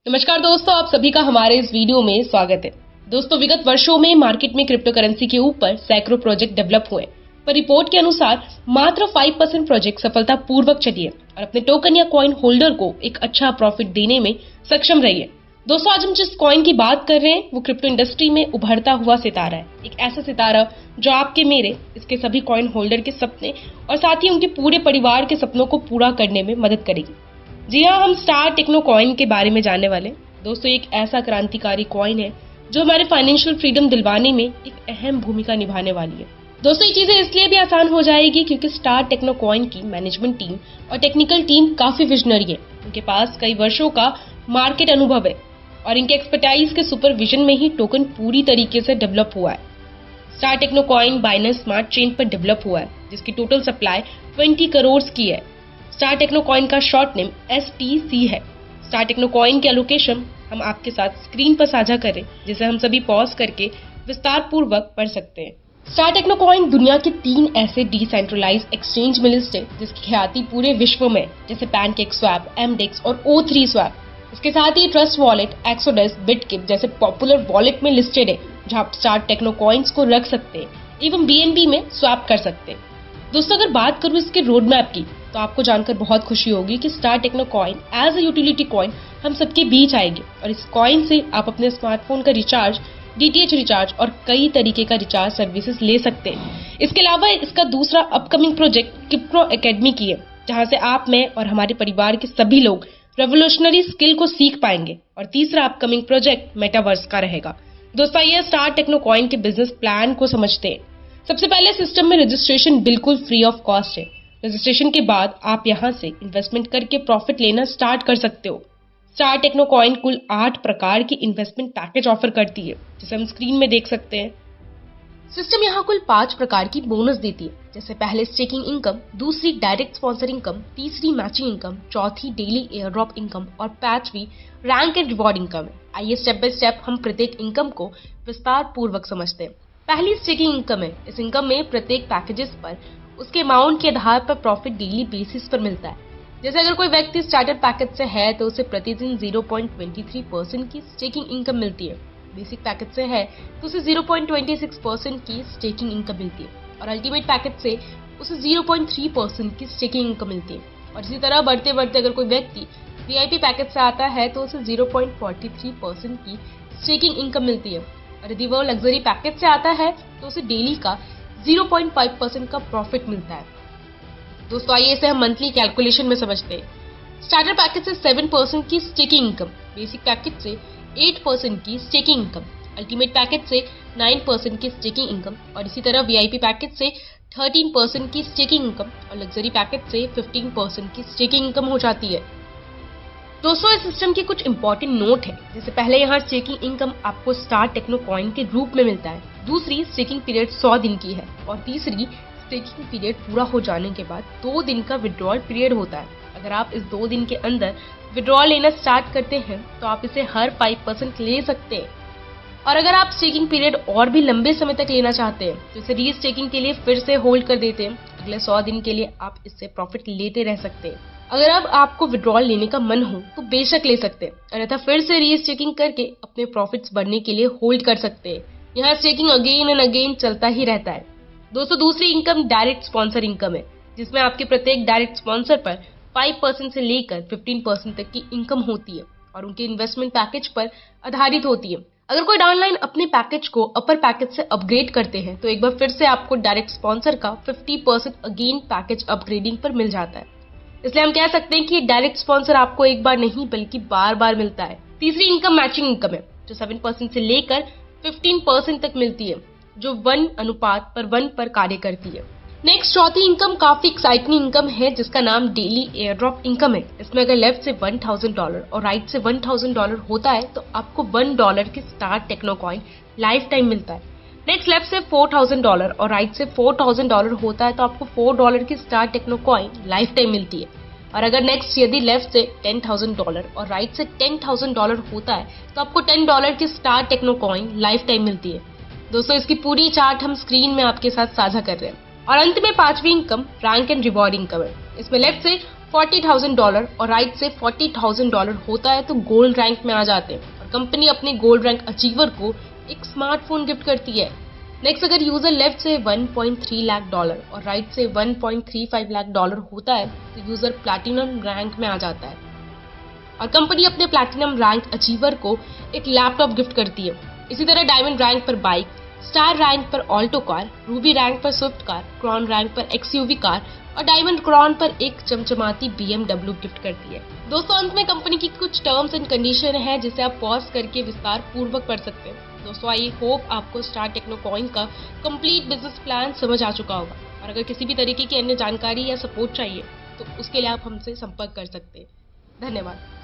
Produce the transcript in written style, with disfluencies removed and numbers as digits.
नमस्कार दोस्तों, आप सभी का हमारे इस वीडियो में स्वागत है। दोस्तों, विगत वर्षों में मार्केट में क्रिप्टो करेंसी के ऊपर सैकड़ों प्रोजेक्ट डेवलप हुए, पर रिपोर्ट के अनुसार मात्र 5% प्रोजेक्ट सफलतापूर्वक चली है और अपने टोकन या कॉइन होल्डर को एक अच्छा प्रॉफिट देने में सक्षम रही है। दोस्तों, आज हम जिस कॉइन की बात कर रहे हैं वो क्रिप्टो इंडस्ट्री में उभरता हुआ सितारा है। एक ऐसा सितारा जो आपके, मेरे, इसके सभी कॉइन होल्डर के सपने और साथ ही उनके पूरे परिवार के सपनों को पूरा करने में मदद करेगी। जी हाँ, हम स्टार टेक्नो कॉइन के बारे में जानने वाले। दोस्तों, एक ऐसा क्रांतिकारी कॉइन है जो हमारे फाइनेंशियल फ्रीडम दिलवाने में एक अहम भूमिका निभाने वाली है। दोस्तों, ये चीजें इसलिए भी आसान हो जाएगी क्योंकि स्टार टेक्नो कॉइन की मैनेजमेंट टीम और टेक्निकल टीम काफी विजनरी है। उनके पास कई वर्षों का मार्केट अनुभव है और इनके एक्सपर्टाइज के सुपरविजन में ही टोकन पूरी तरीके से डेवलप हुआ है। Star techno coin Binance smart chain पर डेवलप हुआ है, जिसकी टोटल सप्लाई 20 करोड़ की है। स्टार टेक्नो कॉइन का शॉर्ट नेम STC है। स्टार टेक्नो कॉइन के एलोकेशन हम आपके साथ स्क्रीन पर साझा करें, जिसे हम सभी पॉज करके विस्तार पूर्वक पढ़ सकते हैं। स्टार टेक्नो कॉइन दुनिया के 3 ऐसे डिसेंट्रलाइज्ड एक्सचेंज में लिस्ट है जिसकी ख्याति पूरे विश्व में, जैसे पैनकेक स्वैप, MDEX और O3 स्वैप। इसके साथ ही ट्रस्ट वॉलेट, एक्सोडस, बिटकिप जैसे पॉपुलर वॉलेट में लिस्टेड है, जहां आप स्टार टेक्नो कॉइन्स को रख सकते हैं एवं BNB में स्वैप कर सकते हैं। दोस्तों, अगर बात करूं इसके रोड मैप की, तो आपको जानकर बहुत खुशी होगी कि star techno coin as a utility coin हम सबके बीच आएगी और इस कॉइन से आप अपने स्मार्टफोन का रिचार्ज, DTH रिचार्ज और कई तरीके का रिचार्ज सर्विसेज ले सकते हैं। इसके अलावा इसका दूसरा अपकमिंग प्रोजेक्ट क्रिप्टो एकेडमी की है, जहां से आप, मैं और हमारे परिवार के सभी लोग रेवोल्यूशनरी स्किल को सीख पाएंगे। और तीसरा अपकमिंग प्रोजेक्ट मेटावर्स का रहेगा। दोस्तों, ये स्टार टेक्नो कॉइन के बिजनेस प्लान को समझते हैं। सबसे पहले सिस्टम में रजिस्ट्रेशन बिल्कुल फ्री ऑफ कॉस्ट है। रजिस्ट्रेशन के बाद आप यहां से इन्वेस्टमेंट करके प्रॉफिट लेना स्टार्ट कर सकते हो। स्टार टेक्नो कॉइन कुल 8 प्रकार की इन्वेस्टमेंट पैकेज ऑफर करती है, जिसे हम स्क्रीन में देख सकते हैं। सिस्टम यहाँ कुल 5 प्रकार की बोनस देती है, जैसे पहले स्टेकिंग इनकम, दूसरी डायरेक्ट स्पॉन्सर इनकम, तीसरी मैचिंग इनकम, चौथी डेली एयर ड्रॉप इनकम और पांचवी रैंक एंड रिवॉर्ड इनकम है। आइए स्टेप बाय स्टेप हम प्रत्येक इनकम को विस्तार पूर्वक समझते हैं। पहली स्टेकिंग इनकम है। इस इनकम में प्रत्येक पैकेजेस पर उसके अमाउंट के आधार पर प्रॉफिट डेली बेसिस पर मिलता है। जैसे अगर कोई व्यक्ति स्टार्टर पैकेज से है तो उसे प्रतिदिन 0.23% की स्टेकिंग इनकम मिलती है। बेसिक पैकेज से है तो उसे 0.26% की स्टेकिंग इनकम मिलती है और अल्टीमेट पैकेज से उसे 0.3% की स्टेकिंग इनकम मिलती है। और इसी तरह बढ़ते बढ़ते अगर कोई व्यक्ति VIP पैकेज से आता है तो उसे 0.43% की स्टेकिंग इनकम मिलती है और यदि वो लग्जरी पैकेज से आता है तो उसे डेली का 0.5% का प्रॉफिट मिलता है। दोस्तों, आइए इसे हम मंथली कैलकुलेशन में समझते हैं। स्टार्टर पैकेज से 7% की स्टेकिंग इनकम, बेसिक पैकेज से 8% की स्टेकिंग इनकम, अल्टीमेट पैकेज से 9% की स्टेकिंग इनकम और इसी तरह VIP पैकेज से 13% की स्टेकिंग इनकम और लग्जरी पैकेज से 15% की स्टेकिंग इनकम हो जाती है। दोस्तों, इस सिस्टम की कुछ इंपॉर्टेंट नोट है। जैसे पहले यहाँ स्टेकिंग इनकम आपको स्टार टेक्नो कॉइन के रूप में मिलता है, दूसरी स्टेकिंग पीरियड 100 दिन की है और तीसरी स्टेकिंग पीरियड पूरा हो जाने के बाद 2 दिन का विड्रॉल पीरियड होता है। अगर आप इस 2 दिन के अंदर विड्रॉल लेना स्टार्ट करते हैं तो आप इसे हर 5% ले सकते हैं। और अगर आप स्टेकिंग पीरियड और भी लंबे समय तक लेना चाहते हैं तो इसे री स्टेकिंग के लिए फिर से होल्ड कर देते हैं। अगले 100 दिन के लिए आप इससे प्रॉफिट लेते रह सकते हैं। अगर अब आपको विड्रॉल लेने का मन हो तो बेशक ले सकते हैं, अन्यथा फिर से री स्टेकिंग करके अपने प्रॉफिट्स बढ़ने के लिए होल्ड कर सकते हैं। यहाँ स्टेकिंग अगेन एंड अगेन चलता ही रहता है। दोस्तों, दूसरी इनकम डायरेक्ट स्पॉन्सर इनकम है, जिसमें आपके प्रत्येक डायरेक्ट स्पॉन्सर पर 5% से लेकर 15% तक की इनकम होती है और उनके इन्वेस्टमेंट पैकेज पर आधारित होती है। अगर कोई डाउनलाइन अपने पैकेज को अपर पैकेज से अपग्रेड करते हैं तो एक बार फिर से आपको डायरेक्ट स्पॉन्सर का 50% अगेन पैकेज अपग्रेडिंग पर मिल जाता है। इसलिए हम कह सकते हैं कि ये डायरेक्ट स्पॉन्सर आपको एक बार नहीं बल्कि बार बार मिलता है। तीसरी इनकम मैचिंग इनकम है, जो 7% से लेकर 15% तक मिलती है, जो 1:1 पर कार्य करती है। नेक्स्ट चौथी इनकम काफी एक्साइटिंग इनकम है, जिसका नाम डेली एयर ड्रॉप इनकम है। इसमें अगर लेफ्ट से $1000 और राइट से $1000 होता है तो आपको $1 की star techno coin life time मिलता है। नेक्स्ट लेफ्ट से $4000 और राइट से $4000 होता है तो आपको $4 की star techno coin life time मिलती है। और अगर नेक्स्ट यदि लेफ्ट से $10,000 और राइट से $10,000 होता है तो आपको $10 की star techno coin life time मिलती है। दोस्तों, इसकी पूरी चार्ट हम स्क्रीन में आपके साथ साझा कर रहे हैं। और अंत में पांचवी income rank and reward income है। इसमें लेफ्ट से $40,000 और राइट से $40,000 होता है तो गोल्ड रैंक में आ जाते हैं और कंपनी अपने गोल्ड रैंक अचीवर को एक स्मार्टफोन गिफ्ट करती है। नेक्स्ट, अगर यूजर लेफ्ट से $1.3 लाख और राइट से $1.35 लाख होता है तो यूजर प्लैटिनम रैंक में आ जाता है और कंपनी अपने प्लैटिनम रैंक अचीवर को एक लैपटॉप गिफ्ट करती है। इसी तरह डायमंड रैंक पर बाइक, स्टार रैंक पर ऑल्टो कार, रूबी रैंक पर स्विफ्ट कार, क्रॉन रैंक पर एक्सयूवी कार और डायमंड क्रॉन पर एक चमचमाती BMW गिफ्ट करती है। दोस्तों, अंत में कंपनी की कुछ टर्म्स एंड कंडीशन है जिसे आप पॉज करके विस्तार पूर्वक पढ़ सकते हैं। दोस्तों, आई होप आपको स्टार टेक्नो कॉइन का कंप्लीट बिजनेस प्लान समझ आ चुका होगा और अगर किसी भी तरीके की अन्य जानकारी या सपोर्ट चाहिए तो उसके लिए आप हमसे संपर्क कर सकते हैं। धन्यवाद।